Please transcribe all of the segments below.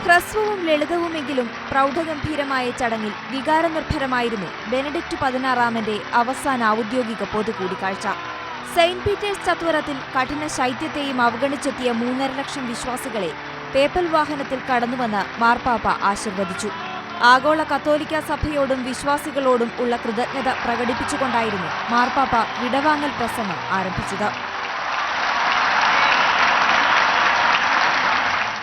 ഹ്രസ്വവും ലളിതവുമെങ്കിലും പ്രൗഢഗംഭീരമായ ചടങ്ങിൽ വികാരനിർഭരമായിരുന്നു ബെനഡിക്ട് 16 അവസാന ഔദ്യോഗിക പൊതുകൂടിക്കാഴ്ച. സെയിന്റ് പീറ്റേഴ്സ് ചത്വരത്തിൽ കഠിന ശൈത്യത്തെയും അവഗണിച്ചെത്തിയ 3.5 ലക്ഷം വിശ്വാസികളെ പേപ്പൽ വാഹനത്തിൽ കടന്നുവന്ന് മാർപ്പാപ്പ ആശീർവദിച്ചു. ആഗോള കത്തോലിക്ക സഭയോടും വിശ്വാസികളോടും ഉള്ള കൃതജ്ഞത പ്രകടിപ്പിച്ചുകൊണ്ടായിരുന്നു മാർപ്പാപ്പ വിടവാങ്ങൽ പ്രസംഗം ആരംഭിച്ചത്.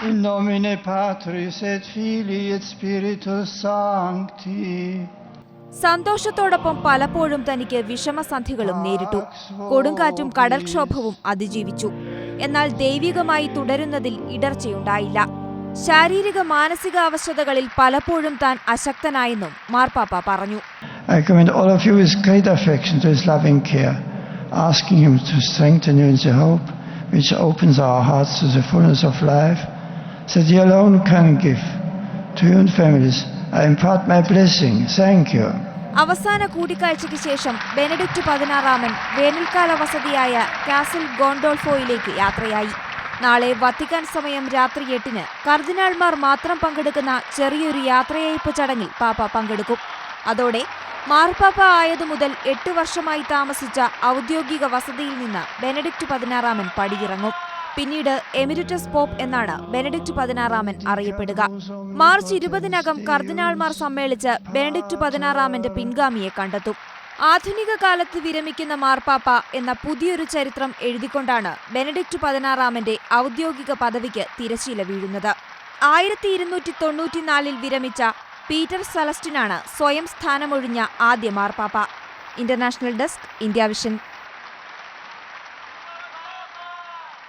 In nomine Patris et Filii et Spiritus Sancti. സന്തോഷത്തോടൊപ്പം പലപ്പോഴും തനിക്ക് വിഷമസന്ധികളും നേരിട്ടു. കൊടുങ്കാറ്റും കടൽക്ഷോഭവും അതിജീവിച്ചു. എന്നാൽ ദൈവികമായി തുടരുന്നതിൽ ഇടർച്ചയുണ്ടായില്ല. ശാരീരിക മാനസിക അവശതകളിൽ പലപ്പോഴും താൻ അശക്തനായെന്നും മാർപ്പാപ്പ പറഞ്ഞു. I commend all of you with great affection to his loving care, asking him to strengthen you in the hope which opens our hearts to the fullness of life, that he alone can give. To you and families, I impart my blessing. Thank you. അവസാന കൂടിക്കാഴ്ചയ്ക്ക് ശേഷം Benedict 16 വേനൽക്കാല വസതിയായ castle ഗോണ്ടോൾഫോയിലേക്ക് യാത്രയായി. നാളെ Vatican സമയം രാത്രി 8-ന് കർദിനാൾമാർ മാത്രം പങ്കെടുക്കുന്ന ചെറിയൊരു യാത്രയയപ്പ് ചടങ്ങിൽ പാപ്പ പങ്കെടുക്കും. അതോടെ മാർപ്പാപ്പ ആയതു മുതൽ 8 വർഷമായി താമസിച്ച ഔദ്യോഗിക വസതിയിൽ നിന്ന് ബെനഡിക്ട് 16 പടിയിറങ്ങും. പിന്നീട് എമിരിറ്റസ് പോപ്പ് എന്നാണ് ബെനഡിക്ട് 16 അറിയപ്പെടുക. മാർച്ച് 20-നകം കർദിനാൾമാർ സമ്മേളിച്ച് ബെനഡിക്ട് 16 പിൻഗാമിയെ കണ്ടെത്തും. ആധുനിക കാലത്ത് വിരമിക്കുന്ന മാർപ്പാപ്പ എന്ന പുതിയൊരു ചരിത്രം എഴുതിക്കൊണ്ടാണ് ബെനഡിക്ട് 16 ഔദ്യോഗിക പദവിക്ക് തിരശ്ശീല വീഴുന്നത്. 1294 വിരമിച്ച പീറ്റർ സെലസ്റ്റിനാണ് സ്വയം സ്ഥാനമൊഴിഞ്ഞ ആദ്യ മാർപ്പാപ്പ. International desk, India vision.